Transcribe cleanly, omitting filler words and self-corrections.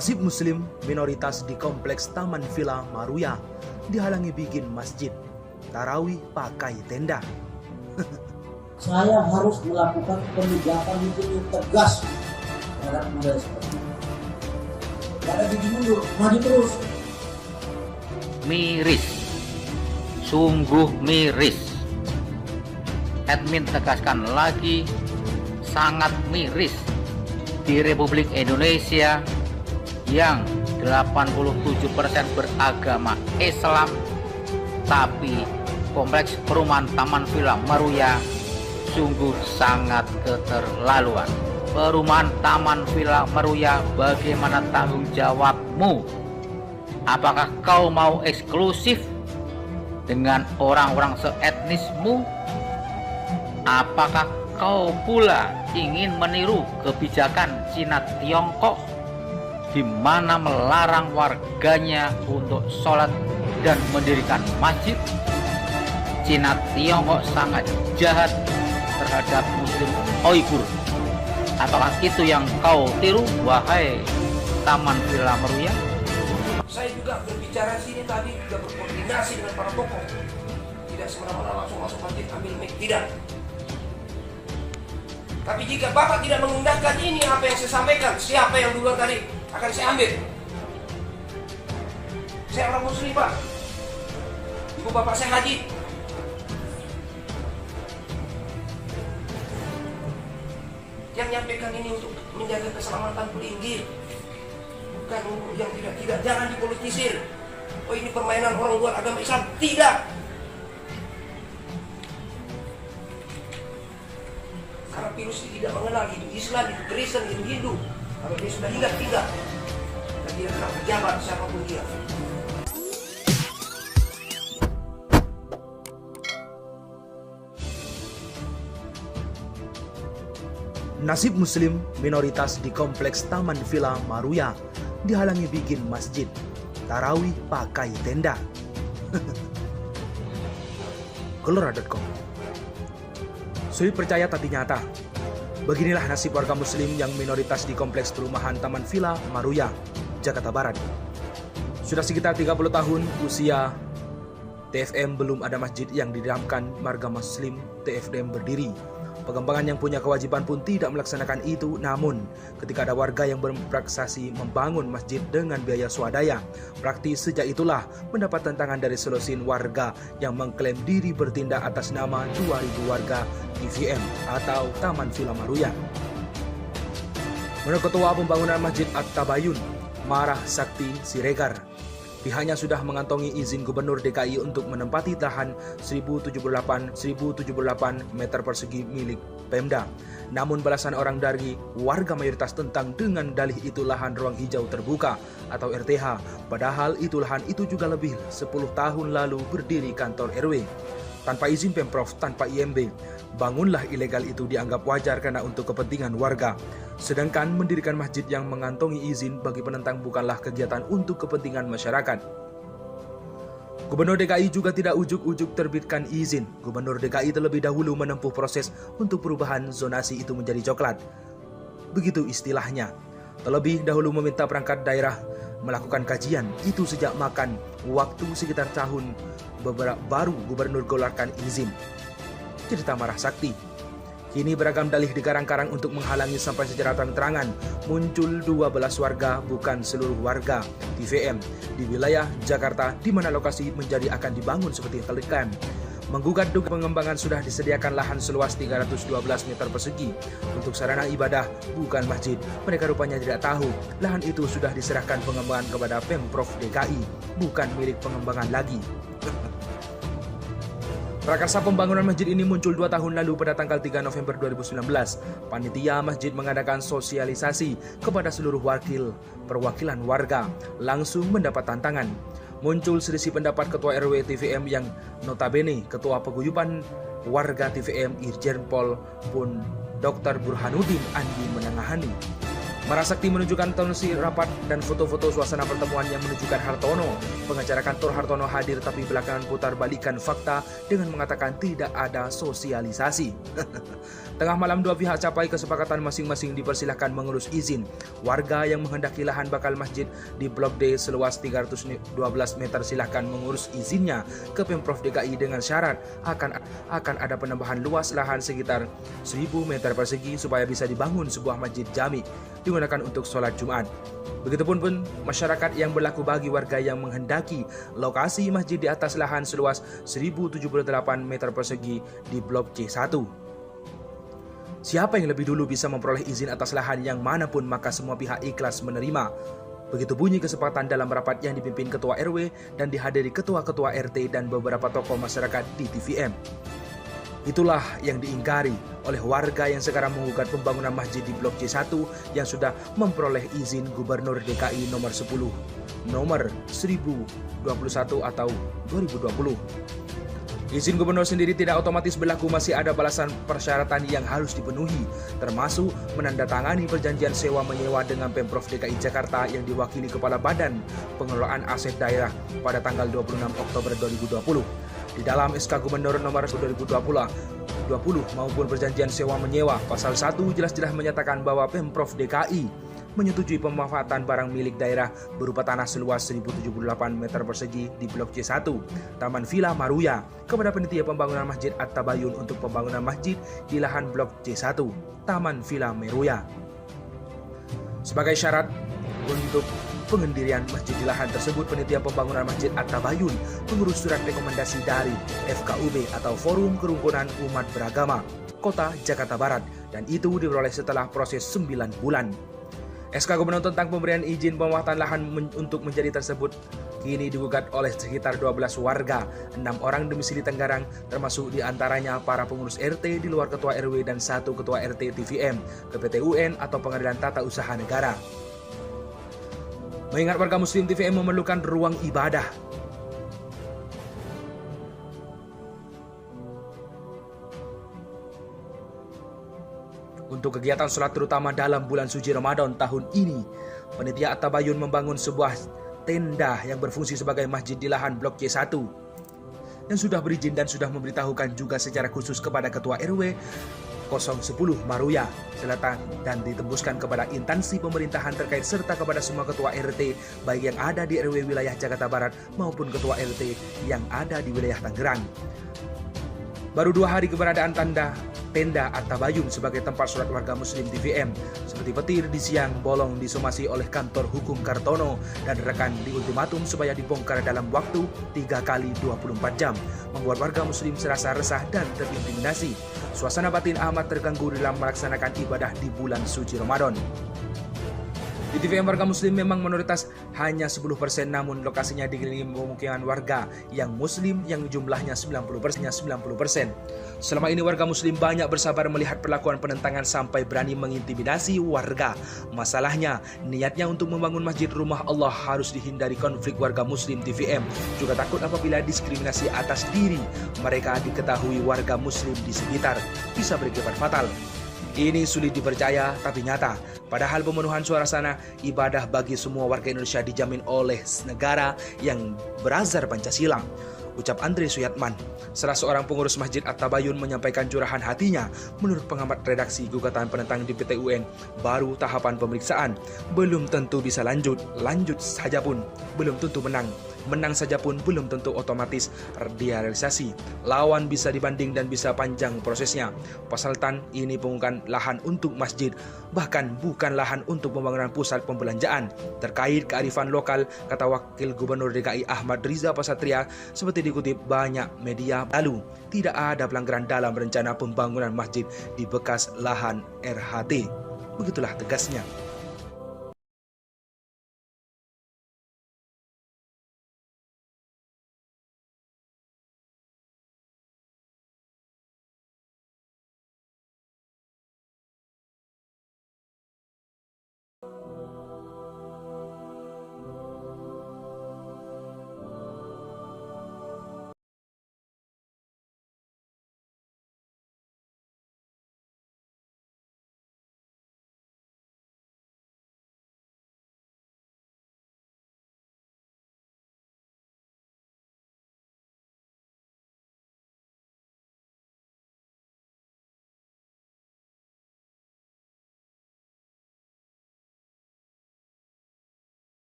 Nasib muslim minoritas di kompleks Taman Villa Maruya dihalangi bikin masjid, tarawih pakai tenda. Saya harus melakukan penegakan hukum yang tegas terhadap model seperti ini. Tidak ada gigi mundur, maju terus. Miris, sungguh miris. Admin tegaskan lagi, sangat miris di Republik Indonesia yang 87% beragama Islam, tapi kompleks perumahan Taman Villa Maruya sungguh sangat keterlaluan. Perumahan Taman Villa Maruya, bagaimana tanggung jawabmu? Apakah kau mau eksklusif dengan orang-orang seetnismu? Apakah kau pula ingin meniru kebijakan Cina Tiongkok di mana melarang warganya untuk sholat dan mendirikan masjid? Cina Tiongkok sangat jahat terhadap Muslim Uighur. Apakah itu yang kau tiru, wahai Taman Villa Maruya? Saya juga berbicara sini tadi, juga berkoordinasi dengan para tokoh. Tidak semena-mena langsung masuk masjid ambil mic, tidak. Tapi jika Bapak tidak mengundangkan ini, apa yang saya sampaikan, siapa yang duluan tadi akan saya ambil. Saya orang muslim, Pak. Ibu bapak saya haji. Yang nyampaikan ini untuk menjaga keselamatan pelinggir, bukan yang tidak. Jangan dipolitisir. Oh, ini permainan orang luar agama Islam. Tidak. Karena virus ini tidak mengenal itu Islam, itu Kristen, itu Hindu. Kalau dia sudah hinggap, dan dia kena pejabat siapapun dia. Nasib muslim minoritas di kompleks Taman Villa Maruya dihalangi bikin masjid, tarawih pakai tenda. Gelora.com. Sulit percaya tapi nyata. Beginilah nasib warga muslim yang minoritas di kompleks perumahan Taman Villa Maruya, Jakarta Barat. Sudah sekitar 30 tahun usia TFM belum ada masjid yang didirikan marga muslim TFM berdiri. Pengembangan yang punya kewajiban pun tidak melaksanakan itu, namun ketika ada warga yang berprestasi membangun masjid dengan biaya swadaya, praktis sejak itulah mendapat tantangan dari selusin warga yang mengklaim diri bertindak atas nama 2000 warga TVM atau Taman Villa Maruya. Menurut Ketua Pembangunan Masjid At-Tabayun, Marah Sakti Siregar, pihaknya sudah mengantongi izin Gubernur DKI untuk menempati lahan 1078 meter persegi milik Pemda. Namun belasan orang dari warga mayoritas tentang dengan dalih itu lahan ruang hijau terbuka atau RTH. Padahal itu lahan itu juga lebih 10 tahun lalu berdiri kantor RW. Tanpa izin Pemprov, tanpa IMB, bangunlah ilegal itu dianggap wajar karena untuk kepentingan warga. Sedangkan mendirikan masjid yang mengantongi izin bagi penentang bukanlah kegiatan untuk kepentingan masyarakat. Gubernur DKI juga tidak ujuk-ujuk terbitkan izin. Gubernur DKI terlebih dahulu menempuh proses untuk perubahan zonasi itu menjadi coklat. Begitu istilahnya. Terlebih dahulu meminta perangkat daerah melakukan kajian itu sejak makan waktu sekitar tahun baru Gubernur keluarkan izin. Cerita Marah Sakti. Kini beragam dalih dikarang-karang untuk menghalangi sampai secara terang-terangan muncul 12 warga, bukan seluruh warga TVM di wilayah Jakarta di mana lokasi menjadi akan dibangun seperti Kalikan. Menggugat dugaan pengembangan sudah disediakan lahan seluas 312 meter persegi untuk sarana ibadah, bukan masjid. Mereka rupanya tidak tahu lahan itu sudah diserahkan pengembangan kepada Pemprov DKI, bukan milik pengembangan lagi. Prakarsa pembangunan masjid ini muncul 2 tahun lalu pada tanggal 3 November 2019. Panitia masjid mengadakan sosialisasi kepada seluruh perwakilan warga, langsung mendapat tantangan. Muncul selisih pendapat Ketua RW TVM yang notabene Ketua Paguyuban Warga TVM Irjen Pol pun Dr. Burhanuddin Andi menangani. Marah Sakti menunjukkan tonsi rapat dan foto-foto suasana pertemuan yang menunjukkan Hartono. Pengacara kantor Hartono hadir tapi belakangan putar balikan fakta dengan mengatakan tidak ada sosialisasi. Tengah malam dua pihak capai kesepakatan masing-masing dipersilahkan mengurus izin. Warga yang menghendaki lahan bakal masjid di Blok D seluas 312 meter silahkan mengurus izinnya ke Pemprov DKI dengan syarat akan ada penambahan luas lahan sekitar 1000 meter persegi supaya bisa dibangun sebuah masjid jami digunakan untuk sholat Jumat. Begitupun pun masyarakat yang berlaku bagi warga yang menghendaki lokasi masjid di atas lahan seluas 1078 meter persegi di Blok C1. Siapa yang lebih dulu bisa memperoleh izin atas lahan yang manapun maka semua pihak ikhlas menerima. Begitu bunyi kesepakatan dalam rapat yang dipimpin Ketua RW dan dihadiri Ketua-Ketua RT dan beberapa tokoh masyarakat di TVM. Itulah yang diingkari oleh warga yang sekarang menggugat pembangunan masjid di Blok C1 yang sudah memperoleh izin Gubernur DKI nomor 10 nomor 1021 atau 2020. Izin gubernur sendiri tidak otomatis berlaku, masih ada balasan persyaratan yang harus dipenuhi, termasuk menandatangani perjanjian sewa-menyewa dengan Pemprov DKI Jakarta yang diwakili Kepala Badan Pengelolaan Aset Daerah pada tanggal 26 Oktober 2020. Di dalam SK Gubernur nomor 2020 maupun perjanjian sewa-menyewa, pasal 1 jelas-jelas menyatakan bahwa Pemprov DKI menyetujui pemanfaatan barang milik daerah berupa tanah seluas 1078 meter persegi di Blok C1, Taman Villa Maruya, kepada panitia pembangunan Masjid At-Tabayun untuk pembangunan masjid di lahan Blok C1, Taman Villa Maruya. Sebagai syarat untuk pengendirian masjid di lahan tersebut, panitia pembangunan Masjid At-Tabayun mengurus surat rekomendasi dari FKUB atau Forum Kerukunan Umat Beragama Kota Jakarta Barat, dan itu diperoleh setelah proses 9 bulan. SK Gubernur tentang pemberian izin pemanfaatan lahan untuk menjadi tersebut kini digugat oleh sekitar 12 warga, 6 orang domisili Tenggarang, termasuk diantaranya para pengurus RT di luar Ketua RW dan 1 Ketua RT TVM ke PT UN atau Pengadilan Tata Usaha Negara. Mengingat warga Muslim, TVM memerlukan ruang ibadah. Untuk kegiatan sholat terutama dalam bulan suci Ramadan tahun ini, panitia At-Tabayun membangun sebuah tenda yang berfungsi sebagai masjid di lahan Blok C1 yang sudah berizin dan sudah memberitahukan juga secara khusus kepada Ketua RW 010 Maruya Selatan dan ditembuskan kepada instansi pemerintahan terkait serta kepada semua Ketua RT baik yang ada di RW wilayah Jakarta Barat maupun Ketua RT yang ada di wilayah Tangerang. Baru 2 hari keberadaan tenda At-Tabayun sebagai tempat sholat warga Muslim TVM, seperti petir di siang bolong disomasi oleh kantor hukum Kartono dan rekan di ultimatum supaya dibongkar dalam waktu 3 kali 24 jam, membuat warga Muslim serasa resah dan terintimidasi. Suasana batin amat terganggu dalam melaksanakan ibadah di bulan suci Ramadan. Di TVM warga Muslim memang minoritas hanya 10%, namun lokasinya dikelilingi pemukiman warga yang Muslim yang jumlahnya 90%. Selama ini warga Muslim banyak bersabar melihat perlakuan penentangan sampai berani mengintimidasi warga. Masalahnya, niatnya untuk membangun masjid rumah Allah harus dihindari konflik warga Muslim TVM. Juga takut apabila diskriminasi atas diri mereka diketahui warga Muslim di sekitar bisa berakibat fatal. Ini sulit dipercaya tapi nyata. Padahal pemenuhan suasana ibadah bagi semua warga Indonesia dijamin oleh negara yang berazar Pancasila. Ucap Andre Suyatman, salah seorang pengurus Masjid At-Tabayun, menyampaikan curahan hatinya. Menurut pengamat redaksi gugatan penentang di PT UN, baru tahapan pemeriksaan. Belum tentu bisa lanjut saja pun belum tentu menang. Menang saja pun belum tentu otomatis direalisasi. Lawan bisa dibanding dan bisa panjang prosesnya. Pasalkan ini bukan lahan untuk masjid, bahkan bukan lahan untuk pembangunan pusat pembelanjaan. Terkait kearifan lokal, kata Wakil Gubernur DKI Ahmad Riza Pasatria, seperti dikutip banyak media lalu, tidak ada pelanggaran dalam rencana pembangunan masjid di bekas lahan RHT. Begitulah tegasnya.